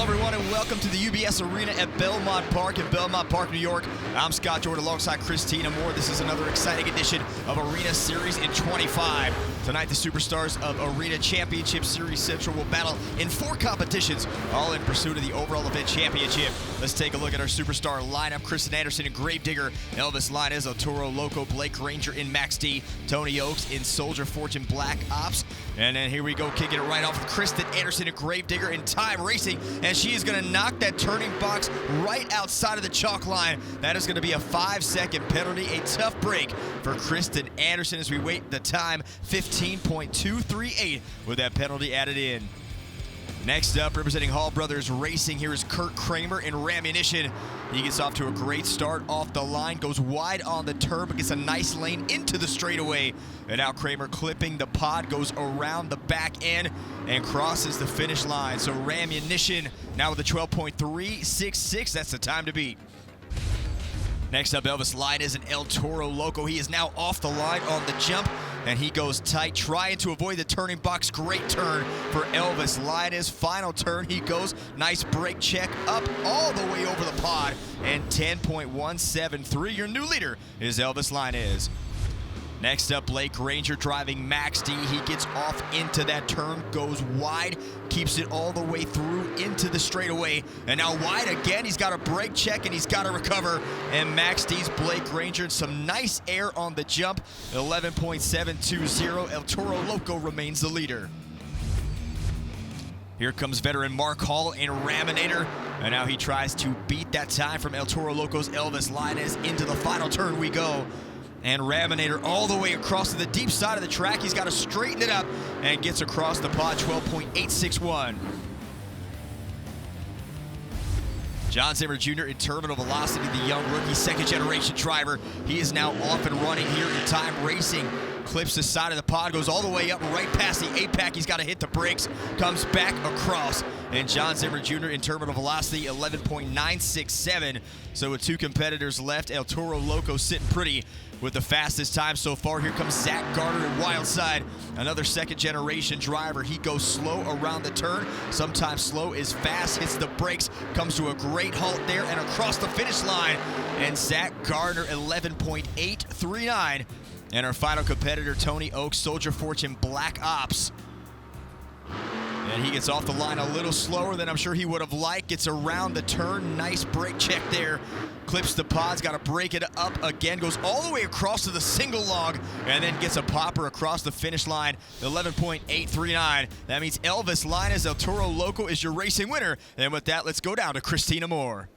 everyone, and welcome to the UBS Arena at Belmont Park in Belmont Park, New York. I'm Scott Jordan alongside Christina Moore. This is another exciting edition of Arena Series in 25. Tonight, the superstars of Arena Championship Series Central will battle in 4 competitions, all in pursuit of the overall event championship. Let's take a look at our superstar lineup. Kristen Anderson in Gravedigger, Elvis Linez, Toro Loco, Blake Granger in Max D, Tony Oaks in Soldier Fortune Black Ops. And then here we go, kicking it right off with Kristen Anderson in Gravedigger in Time Racing, and she is going to knock that turning box right outside of the chalk line. That is going to be a 5-second penalty, a tough break for Kristen Anderson as we wait the time, 15.238 with that penalty added in. Next up, representing Hall Brothers Racing, here is Kurt Kramer in Rammunition. He gets off to a great start off the line, goes wide on the turn, but gets a nice lane into the straightaway. And now Kramer clipping the pod, goes around the back end and crosses the finish line. So Rammunition now with a 12.366, that's the time to beat. Next up, Elvis Linez and El Toro Loco. He is now off the line on the jump, and he goes tight, trying to avoid the turning box. Great turn for Elvis Linez. Final turn, he goes. Nice brake check up all the way over the pod, and 10.173. Your new leader is Elvis Linez. Next up, Blake Granger driving Max D. He gets off into that turn, goes wide, keeps it all the way through into the straightaway, and now wide again. He's got a brake check and he's got to recover, and Max D's Blake Granger, some nice air on the jump, 11.720. El Toro Loco remains the leader. Here comes veteran Mark Hall in Raminator, and now he tries to beat that time from El Toro Loco's Elvis Linez. Into the final turn we go. And Raminator all the way across to the deep side of the track. He's got to straighten it up and gets across the pod, 12.861. John Zimmer Jr. in Terminal Velocity, the young rookie second-generation driver. He is now off and running here in Time Racing. Clips the side of the pod, goes all the way up right past the 8-pack. He's got to hit the brakes, comes back across. And John Zimmer Jr. in Terminal Velocity, 11.967. So with 2 competitors left, El Toro Loco sitting pretty with the fastest time so far. Here comes Zach Gardner in Wildside, another second-generation driver. He goes slow around the turn. Sometimes slow is fast, hits the brakes, comes to a great halt there and across the finish line. And Zach Gardner, 11.839. And our final competitor, Tony Oaks, Soldier Fortune Black Ops. And he gets off the line a little slower than I'm sure he would have liked. Gets around the turn, nice brake check there. Clips the pods, got to break it up again. Goes all the way across to the single log and then gets a popper across the finish line, 11.839. That means Elvis Linez, El Toro Loco is your racing winner. And with that, let's go down to Christina Moore.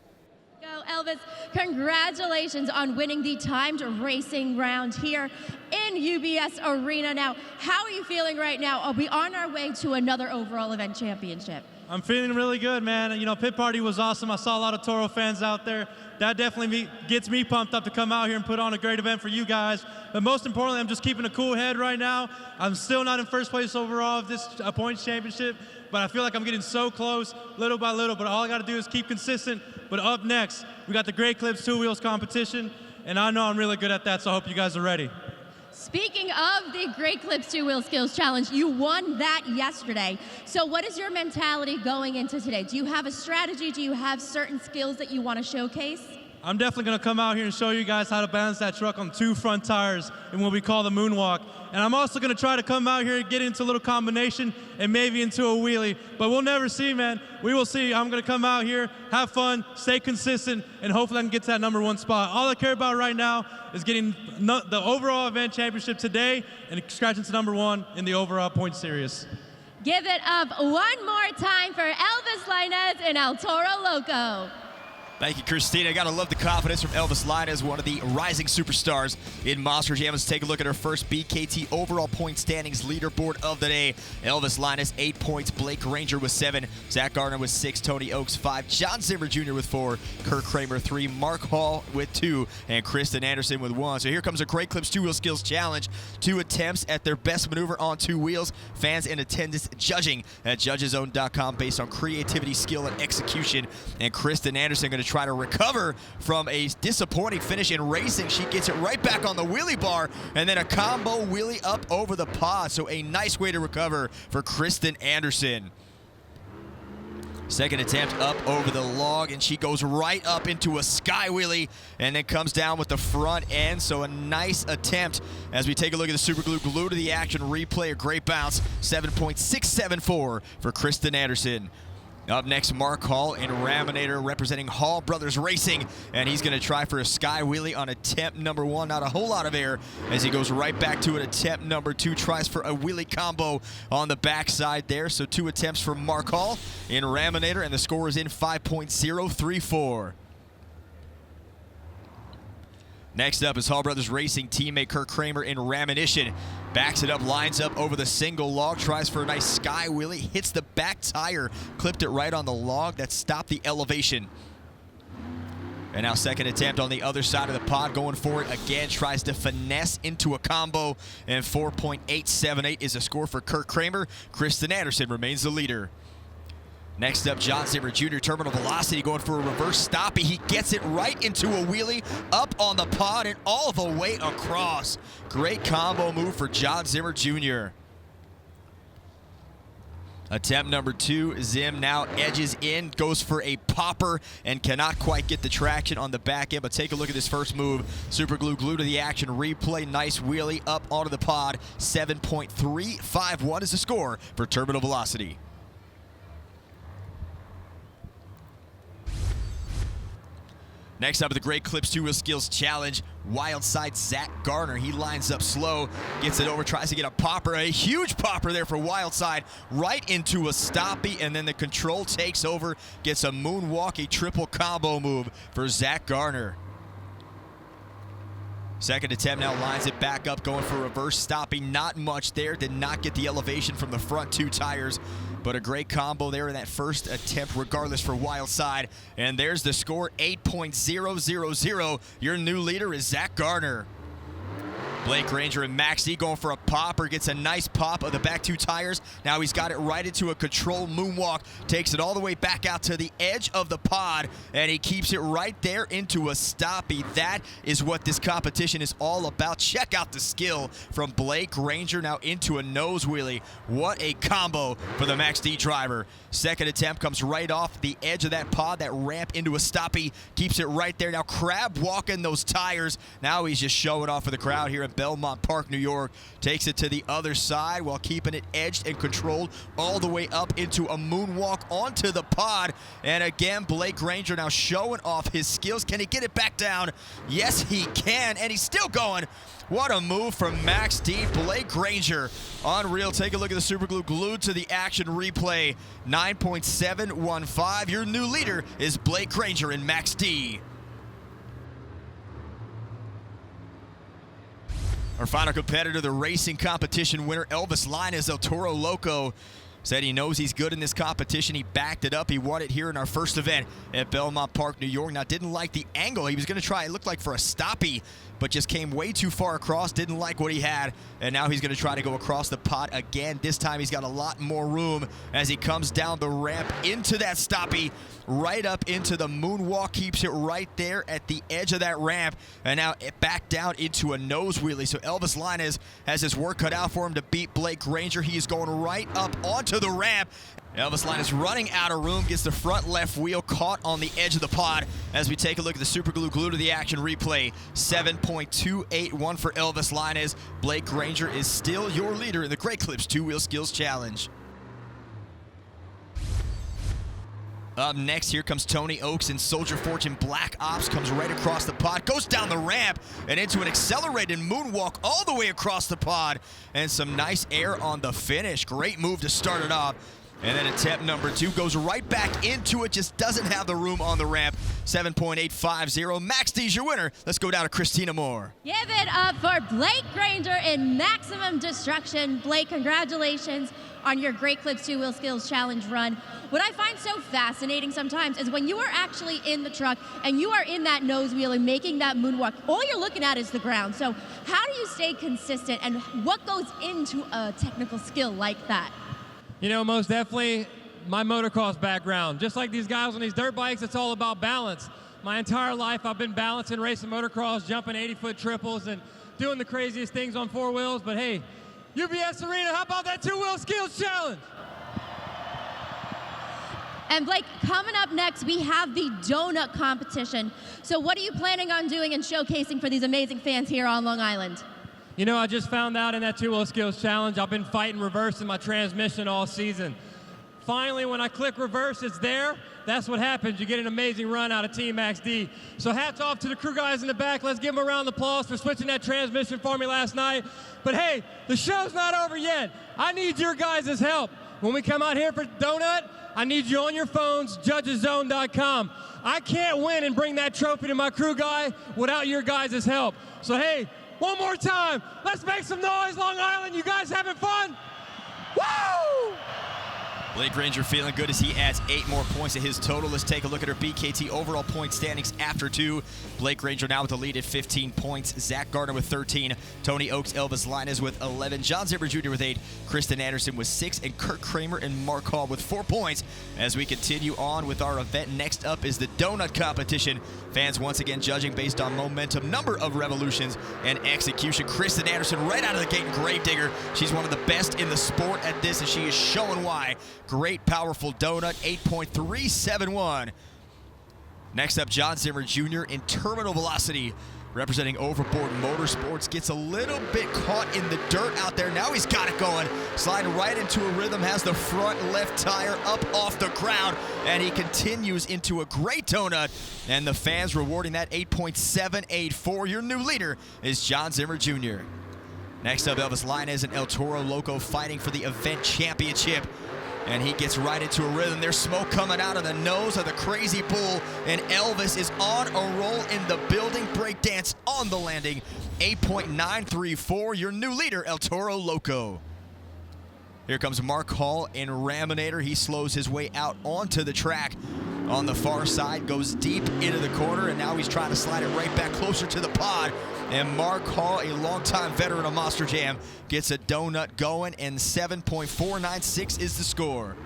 Go, Elvis. Congratulations on winning the timed racing round here in UBS Arena. Now, how are you feeling right now? Are we on our way to another overall event championship? I'm feeling really good, man. You know, pit party was awesome. I saw a lot of Toro fans out there. That definitely gets me pumped up to come out here and put on a great event for you guys. But most importantly, I'm just keeping a cool head right now. I'm still not in first place overall of this points championship, but I feel like I'm getting so close little by little. But all I got to do is keep consistent. But up next, we got the Great Clips 2 Wheels competition, and I know I'm really good at that, so I hope you guys are ready. Speaking of the Great Clips 2 Wheel Skills Challenge, you won that yesterday. So what is your mentality going into today? Do you have a strategy? Do you have certain skills that you want to showcase? I'm definitely going to come out here and show you guys how to balance that truck on 2 front tires in what we call the moonwalk. And I'm also going to try to come out here and get into a little combination and maybe into a wheelie. But we'll never see, man. We will see. I'm going to come out here, have fun, stay consistent, and hopefully I can get to that #1 spot. All I care about right now is getting the overall event championship today and scratching to #1 in the overall point series. Give it up one more time for Elvis Linez and El Toro Loco. Thank you, Christina. Gotta love the confidence from Elvis Linez, one of the rising superstars in Monster Jam. Let's take a look at our first BKT overall point standings leaderboard of the day. Elvis Linez, 8 points. Blake Granger with 7. Zach Gardner with 6. Tony Oaks, 5. John Zimmer Jr. with 4. Kurt Kramer, 3. Mark Hall with 2. And Kristen Anderson with 1. So here comes a Great Clips 2 Wheel Skills Challenge. 2 attempts at their best maneuver on 2 wheels. Fans in attendance judging at judgeszone.com based on creativity, skill, and execution. And Kristen Anderson going to try to recover from a disappointing finish in racing. She gets it right back on the wheelie bar and then a combo wheelie up over the pod. So a nice way to recover for Kristen Anderson. Second attempt up over the log, and she goes right up into a sky wheelie and then comes down with the front end. So a nice attempt as we take a look at the super glue to the action replay. A great bounce, 7.674 for Kristen Anderson. Up next, Mark Hall in Raminator representing Hall Brothers Racing, and he's going to try for a sky wheelie on attempt number 1. Not a whole lot of air as he goes right back to it. Attempt number 2, tries for a wheelie combo on the backside there. So 2 attempts for Mark Hall in Raminator, and the score is in 5.034. Next up is Hall Brothers Racing teammate Kirk Kramer in Raminition. Backs it up, lines up over the single log, tries for a nice sky wheelie, hits the back tire, clipped it right on the log. That stopped the elevation. And now second attempt on the other side of the pod, going for it again, tries to finesse into a combo, and 4.878 is a score for Kirk Kramer. Kristen Anderson remains the leader. Next up, John Zimmer Jr., terminal velocity, going for a reverse stoppie. He gets it right into a wheelie, up on the pod and all the way across. Great combo move for John Zimmer Jr. Attempt number 2, Zim now edges in, goes for a popper and cannot quite get the traction on the back end. But take a look at this first move. Super glue to the action replay. Nice wheelie up onto the pod. 7.351 is the score for terminal velocity. Next up, the Great Clips 2-Wheel Skills Challenge, wild side Zach Garner. He lines up slow, gets it over, tries to get a popper, a huge popper there for wild side, right into a stoppie, and then the control takes over, gets a moonwalk, a triple combo move for Zach Garner. Second attempt now lines it back up, going for reverse stopping. Not much there, did not get the elevation from the front 2 tires, but a great combo there in that first attempt regardless for wild side. And there's the score, 8.000. Your new leader is Zach Garner. Blake Granger and Max D going for a popper, gets a nice pop of the back 2 tires. Now he's got it right into a control moonwalk, takes it all the way back out to the edge of the pod, and he keeps it right there into a stoppie. That is what this competition is all about. Check out the skill from Blake Granger, now into a nose wheelie. What a combo for the Max D driver. Second attempt comes right off the edge of that pod, that ramp into a stoppie, keeps it right there. Now crab walking those tires. Now he's just showing off for the crowd here at Belmont Park, New York. Takes it to the other side while keeping it edged and controlled all the way up into a moonwalk onto the pod. And again, Blake Granger now showing off his skills. Can he get it back down? Yes, he can, and he's still going. What a move from Max D. Blake Granger. Unreal. Take a look at the super glue glued to the action replay. 9.715. Your new leader is Blake Granger and Max D. Our final competitor, the racing competition winner, Elvis Linus of Toro Loco, said he knows he's good in this competition. He backed it up. He won it here in our first event at Belmont Park, New York. Now, didn't like the angle. He was going to try, it looked like for a stoppie, but just came way too far across. Didn't like what he had, and now he's going to try to go across the pot again. This time he's got a lot more room as he comes down the ramp into that stoppie, right up into the moonwalk, keeps it right there at the edge of that ramp, and now back down into a nose wheelie. So Elvis Linus has his work cut out for him to beat Blake Granger. He is going right up onto the ramp. Elvis Linus running out of room, gets the front left wheel caught on the edge of the pod as we take a look at the super glue to the action replay. 7.281 for Elvis Linus. Blake Granger is still your leader in the Great Clips 2-Wheel Skills Challenge. Up next, here comes Tony Oaks in Soldier Fortune Black Ops, comes right across the pod, goes down the ramp and into an accelerated moonwalk all the way across the pod, and some nice air on the finish. Great move to start it off. And then attempt number 2 goes right back into it, just doesn't have the room on the ramp. 7.850. Max D's your winner. Let's go down to Christina Moore. Give it up for Blake Granger in Maximum Destruction. Blake, congratulations on your Great Clips 2-Wheel Skills Challenge run. What I find so fascinating sometimes is when you are actually in the truck and you are in that nose wheel and making that moonwalk, all you're looking at is the ground. So how do you stay consistent, and what goes into a technical skill like that? You know, most definitely my motocross background. Just like these guys on these dirt bikes, it's all about balance. My entire life I've been balancing, racing motocross, jumping 80-foot triples, and doing the craziest things on 4 wheels. But hey, UBS Arena, how about that 2-Wheel Skills Challenge? And Blake, coming up next, we have the donut competition. So what are you planning on doing and showcasing for these amazing fans here on Long Island? You know, I just found out in that 2-wheel skills challenge, I've been fighting reverse in my transmission all season. Finally, when I click reverse, it's there. That's what happens. You get an amazing run out of Team Max D. So hats off to the crew guys in the back. Let's give them a round of applause for switching that transmission for me last night. But hey, the show's not over yet. I need your guys' help. When we come out here for donut, I need you on your phones, judgeszone.com. I can't win and bring that trophy to my crew guy without your guys' help. So hey, one more time, let's make some noise, Long Island. You guys having fun? Woo! Blake Granger feeling good as he adds 8 more points to his total. Let's take a look at our BKT overall point standings after 2. Blake Granger now with the lead at 15 points. Zach Gardner with 13. Tony Oaks, Elvis Linus with 11. John Zimmer Jr. with 8. Kristen Anderson with 6. And Kurt Kramer and Mark Hall with 4 points. As we continue on with our event, next up is the donut competition. Fans once again judging based on momentum, number of revolutions, and execution. Kristen Anderson right out of the gate in Gravedigger. She's one of the best in the sport at this, and she is showing why. Great, powerful donut, 8.371. Next up, John Zimmer Jr. in terminal velocity, representing Overboard Motorsports. Gets a little bit caught in the dirt out there. Now he's got it going. Sliding right into a rhythm, has the front left tire up off the ground, and he continues into a great donut. And the fans rewarding that 8.784. Your new leader is John Zimmer Jr. Next up, Elvis Linus and El Toro Loco fighting for the event championship. And he gets right into a rhythm. There's smoke coming out of the nose of the crazy bull. And Elvis is on a roll in the building. Breakdance on the landing. 8.934. Your new leader, El Toro Loco. Here comes Mark Hall in Raminator. He slows his way out onto the track. On the far side, goes deep into the corner, and now he's trying to slide it right back closer to the pod. And Mark Hall, a longtime veteran of Monster Jam, gets a donut going, and 7.496 is the score.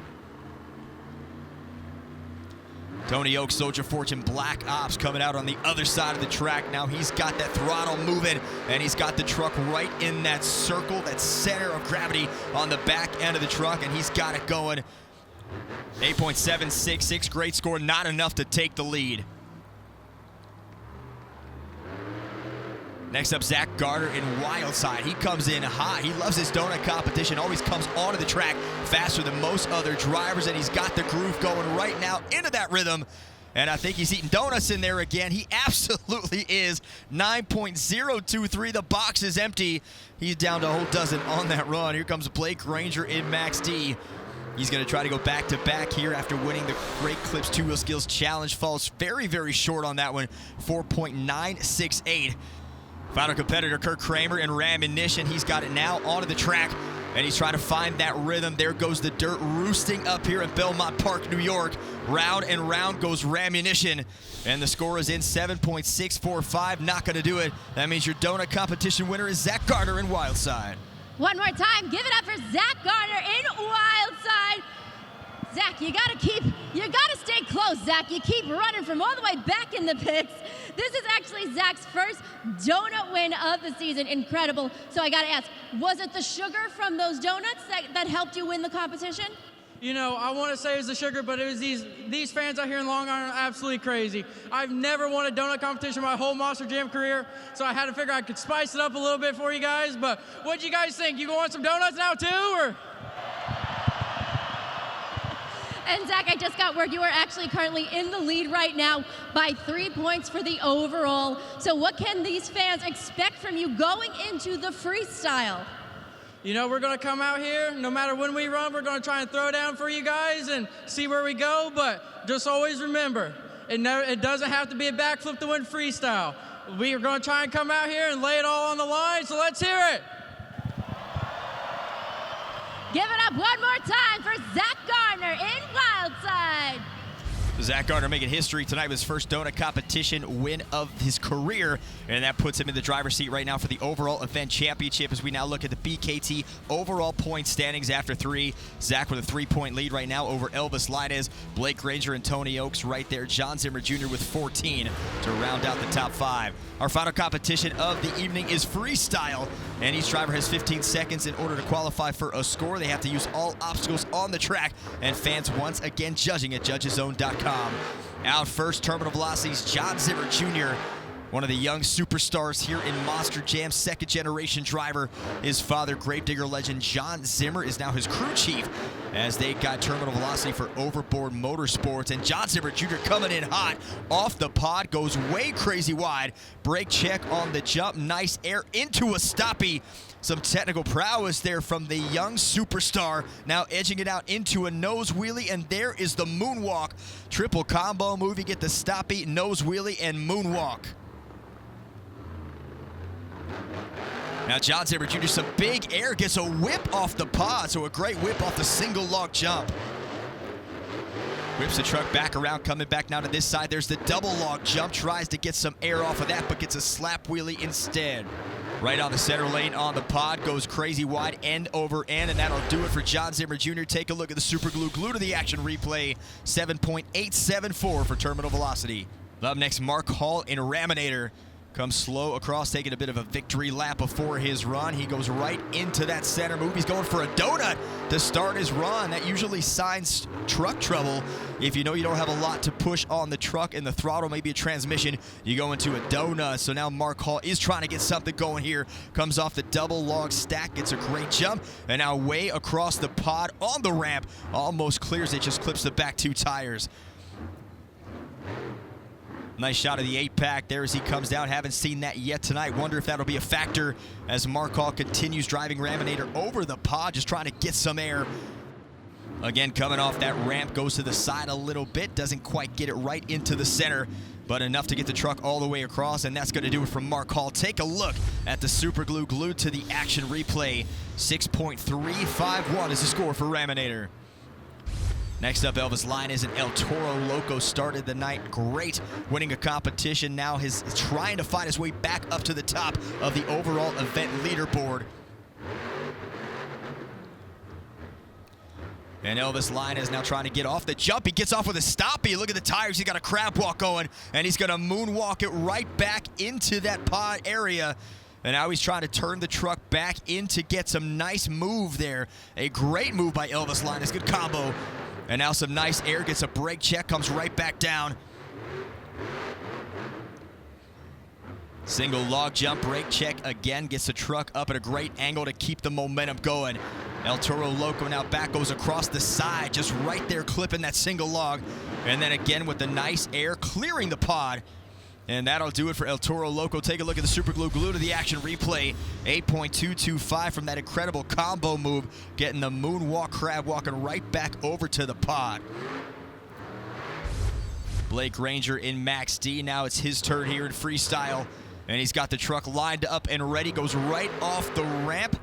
Tony Oaks, Soldier Fortune, Black Ops coming out on the other side of the track. Now he's got that throttle moving, and he's got the truck right in that circle, that center of gravity on the back end of the truck, and he's got it going. 8.766, great score, not enough to take the lead. Next up, Zach Gardner in Wildside. He comes in hot. He loves his donut competition, always comes onto the track faster than most other drivers, and he's got the groove going right now into that rhythm. And I think he's eating donuts in there again. He absolutely is. 9.023. The box is empty. He's down to a whole dozen on that run. Here comes Blake Granger in Max D. He's going to try to go back-to-back here after winning the Great Clips 2-Wheel Skills Challenge. Falls very, very short on that one, 4.968. Final competitor, Kurt Kramer in Rammunition. He's got it now onto the track, and he's trying to find that rhythm. There goes the dirt roosting up here at Belmont Park, New York. Round and round goes Rammunition, and the score is in 7.645. Not going to do it. That means your donut competition winner is Zach Gardner in Wildside. One more time, give it up for Zach Gardner in Wildside. Zach, you gotta stay close, Zach. You keep running from all the way back in the pits. This is actually Zach's first donut win of the season. Incredible. So I gotta ask, was it the sugar from those donuts that helped you win the competition? You know, I want to say it was the sugar, but it was these fans out here in Long Island are absolutely crazy. I've never won a donut competition my whole Monster Jam career, so I had to figure I could spice it up a little bit for you guys. But what'd you guys think? You want some donuts now too, or? And Zach, I just got word you are actually currently in the lead right now by 3 points for the overall. So what can these fans expect from you going into the freestyle? You know, we're going to come out here, no matter when we run, we're going to try and throw down for you guys and see where we go, but just always remember, it doesn't have to be a backflip to win freestyle. We are going to try and come out here and lay it all on the line, so let's hear it. Give it up one more time for Zach Gardner in Wildside. Zach Gardner making history tonight with his first donut competition win of his career, and that puts him in the driver's seat right now for the overall event championship as we now look at the BKT overall point standings after 3. Zach with a 3-point lead right now over Elvis Lainez, Blake Granger, and Tony Oaks right there. John Zimmer Jr. with 14 to round out the top 5. Our final competition of the evening is freestyle, and each driver has 15 seconds in order to qualify for a score. They have to use all obstacles on the track, and fans once again judging at judgeszone.com. Out first, Terminal Velocity's John Zimmer Jr., one of the young superstars here in Monster Jam, second-generation driver. His father, gravedigger legend John Zimmer, is now his crew chief as they got Terminal Velocity for Overboard Motorsports. And John Zimmer Jr. coming in hot off the pod, goes way crazy wide. Brake check on the jump, nice air into a stoppie. Some technical prowess there from the young superstar, now edging it out into a nose wheelie, and there is the moonwalk. Triple combo move, you get the stoppie, nose wheelie, and moonwalk. Now John Zimmer Jr., some big air, gets a whip off the pod, so a great whip off the single log jump. Whips the truck back around, coming back now to this side. There's the double log jump, tries to get some air off of that, but gets a slap wheelie instead. Right on the center lane on the pod, goes crazy wide, end over end, and that'll do it for John Zimmer Jr. Take a look at the Super Glue to the action replay, 7.874 for Terminal Velocity. Up next, Mark Hall in Raminator. Comes slow across, taking a bit of a victory lap before his run. He goes right into that center move. He's going for a donut to start his run. That usually signs truck trouble. If you know you don't have a lot to push on the truck and the throttle, maybe a transmission, you go into a donut. So now Mark Hall is trying to get something going here. Comes off the double log stack, gets a great jump, and now way across the pod on the ramp. Almost clears it, just clips the back 2 tires. Nice shot of the 8-pack there as he comes down. Haven't seen that yet tonight. Wonder if that'll be a factor as Mark Hall continues driving Raminator over the pod, just trying to get some air. Again, coming off that ramp, goes to the side a little bit. Doesn't quite get it right into the center, but enough to get the truck all the way across, and that's going to do it from Mark Hall. Take a look at the Super Glue glued to the action replay. 6.351 is the score for Raminator. Next up, Elvis Lainez and El Toro Loco started the night great, winning a competition. Now he's trying to find his way back up to the top of the overall event leaderboard. And Elvis Lainez now trying to get off the jump. He gets off with a stoppie. Look at the tires. He's got a crab walk going, and he's going to moonwalk it right back into that pod area. And now he's trying to turn the truck back in to get some nice move there. A great move by Elvis Lainez. Good combo. And now some nice air, gets a brake check, comes right back down. Single log jump, brake check again, gets the truck up at a great angle to keep the momentum going. El Toro Loco now back, goes across the side, just right there clipping that single log. And then again with the nice air, clearing the pod. And that'll do it for El Toro Loco. Take a look at the Super Glue to the action replay. 8.225 from that incredible combo move, getting the moonwalk crab walking right back over to the pod. Blake Granger in Max D. Now it's his turn here in freestyle. And he's got the truck lined up and ready. Goes right off the ramp.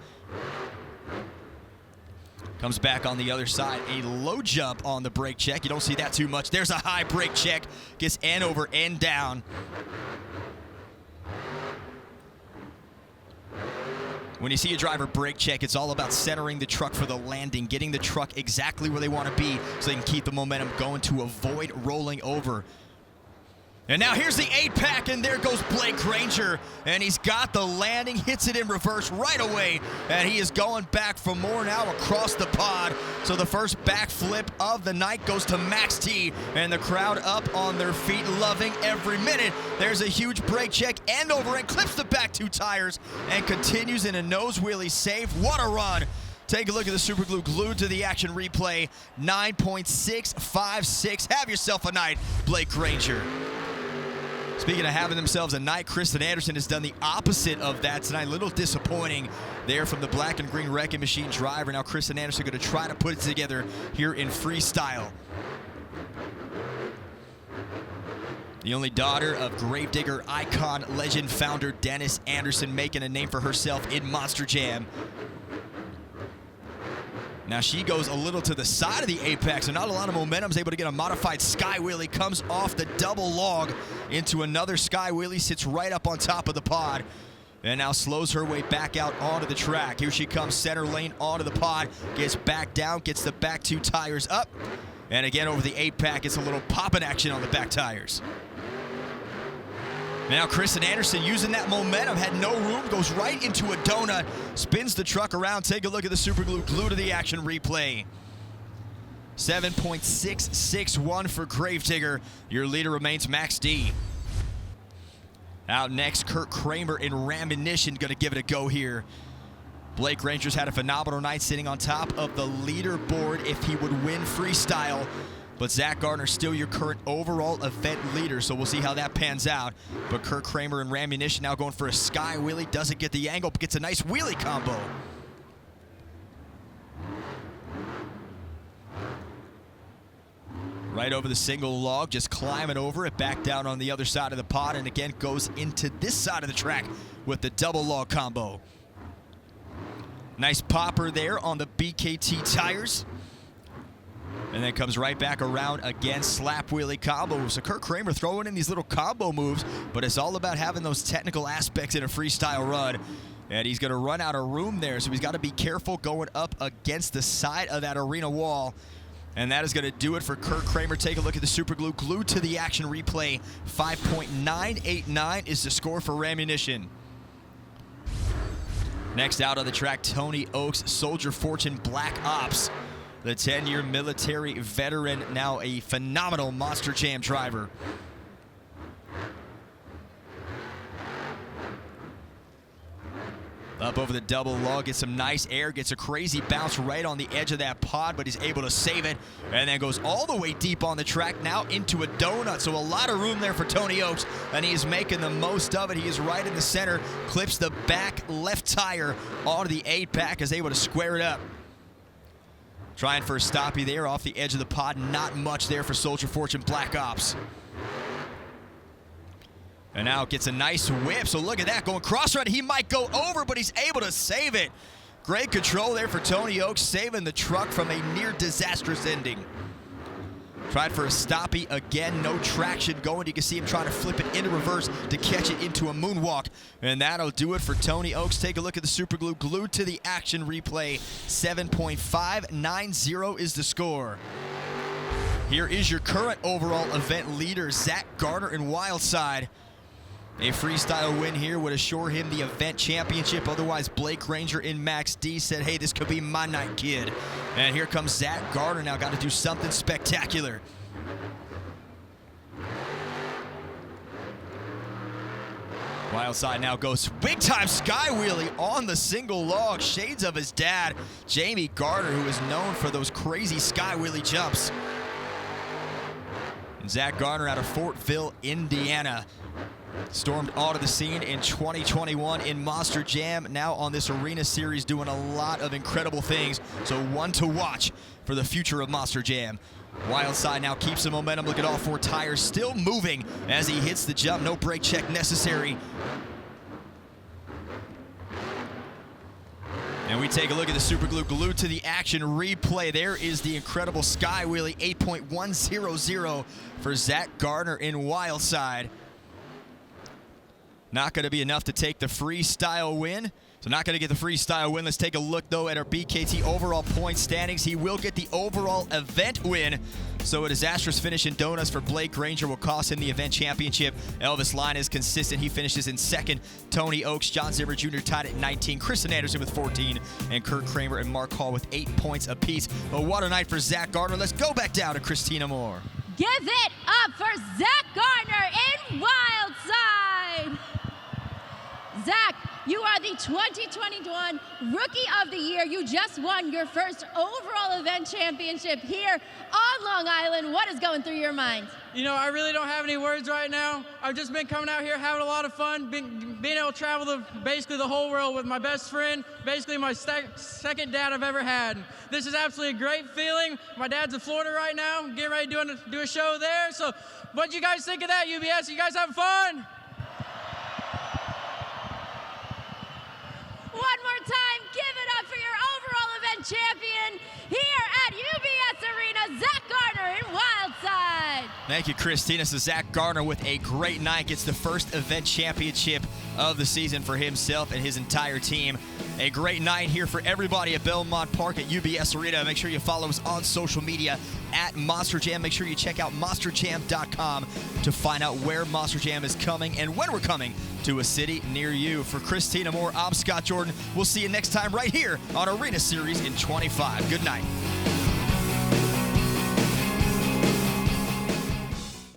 Comes back on the other side, a low jump on the brake check. You don't see that too much. There's a high brake check. Gets end over end down. When you see a driver brake check, it's all about centering the truck for the landing, getting the truck exactly where they want to be so they can keep the momentum going to avoid rolling over. And now here's the 8-pack, and there goes Blake Granger. And he's got the landing, hits it in reverse right away. And he is going back for more now across the pod. So the first backflip of the night goes to Max T. And the crowd up on their feet, loving every minute. There's a huge brake check, end over end, clips the back 2 tires, and continues in a nose wheelie save. What a run. Take a look at the Super Glue glued to the action replay. 9.656. Have yourself a night, Blake Granger. Speaking of having themselves a night, Kristen Anderson has done the opposite of that tonight. A little disappointing there from the black and green wrecking machine driver. Now Kristen Anderson going to try to put it together here in freestyle. The only daughter of gravedigger, icon, legend, founder Dennis Anderson, making a name for herself in Monster Jam. Now she goes a little to the side of the apex, so not a lot of momentum. Is able to get a modified sky wheelie, comes off the double log into another sky wheelie, sits right up on top of the pod, and now slows her way back out onto the track. Here she comes, center lane onto the pod, gets back down, gets the back 2 tires up, and again over the 8-pack, gets a little popping action on the back tires. Now Kristen Anderson using that momentum, had no room, goes right into a donut, spins the truck around. Take a look at the super glue to the action replay. 7.661 for Gravedigger. Your leader remains Max D. Out next, Kurt Kramer in Rammunition, gonna give it a go here. Blake Ranger's had a phenomenal night, sitting on top of the leaderboard if he would win freestyle. But Zach Gardner still your current overall event leader, so we'll see how that pans out. But Kurt Kramer and Rammunition now going for a sky wheelie. Doesn't get the angle, but gets a nice wheelie combo. Right over the single log, just climbing over it, back down on the other side of the pod, and again goes into this side of the track with the double log combo. Nice popper there on the BKT tires. And then comes right back around again, slap wheelie combo. So Kurt Kramer throwing in these little combo moves, but it's all about having those technical aspects in a freestyle run. And he's gonna run out of room there, so he's gotta be careful going up against the side of that arena wall. And that is gonna do it for Kurt Kramer. Take a look at the super glue, glued to the action replay. 5.989 is the score for Rammunition. Next out on the track, Tony Oaks, Soldier Fortune Black Ops. The 10-year military veteran, now a phenomenal Monster Jam driver. Up over the double log, gets some nice air, gets a crazy bounce right on the edge of that pod, but he's able to save it, and then goes all the way deep on the track, now into a donut. So a lot of room there for Tony Oaks, and he is making the most of it. He is right in the center, clips the back left tire onto the 8-pack, is able to square it up. Trying for a stoppie there off the edge of the pod. Not much there for Soldier Fortune Black Ops. And now gets a nice whip. So look at that, going cross-run. He might go over, but he's able to save it. Great control there for Tony Oaks, saving the truck from a near disastrous ending. Tried for a stoppie again, no traction going. You can see him trying to flip it into reverse to catch it into a moonwalk. And that'll do it for Tony Oaks. Take a look at the super glue, glued to the action replay. 7.590 is the score. Here is your current overall event leader, Zach Gardner in Wildside. A freestyle win here would assure him the event championship. Otherwise, Blake Ranger in Max D said, hey, this could be my night, kid. And here comes Zach Gardner now. Got to do something spectacular. Wildside now goes big time sky wheelie on the single log. Shades of his dad, Jamie Gardner, who is known for those crazy sky wheelie jumps. And Zach Gardner out of Fortville, Indiana. Stormed onto the scene in 2021 in Monster Jam. Now on this arena series doing a lot of incredible things. So one to watch for the future of Monster Jam. Wildside now keeps the momentum. Look at all 4 tires still moving as he hits the jump. No brake check necessary. And we take a look at the super glue, glued to the action replay. There is the incredible sky wheelie, 8.100 for Zach Gardner in Wildside. Not going to be enough to take the freestyle win. So not going to get the freestyle win. Let's take a look, though, at our BKT overall point standings. He will get the overall event win. So a disastrous finish in donuts for Blake Ranger will cost him the event championship. Elvis Line is consistent. He finishes in second. Tony Oaks, John Zimmer Jr. tied at 19. Kristen Anderson with 14. And Kurt Kramer and Mark Hall with 8 points apiece. But what a night for Zach Gardner. Let's go back down to Christina Moore. Give it up for Zach Gardner in Wildside. Zach, you are the 2021 Rookie of the Year. You just won your first overall event championship here on Long Island. What is going through your mind? You know, I really don't have any words right now. I've just been coming out here having a lot of fun, being able to travel basically the whole world with my best friend, basically my second dad I've ever had. This is absolutely a great feeling. My dad's in Florida right now, getting ready to do a show there. So what'd you guys think of that, UBS? You guys having fun? One more time, give it up for your overall event champion, Thank you, Christina. So Zach Gardner with a great night gets the first event championship of the season for himself and his entire team. A great night here for everybody at Belmont Park at UBS Arena. Make sure you follow us on social media at Monster Jam. Make sure you check out monsterjam.com to find out where Monster Jam is coming and when we're coming to a city near you. For Christina Moore, I'm Scott Jordan. We'll see you next time right here on Arena Series in 25. Good night.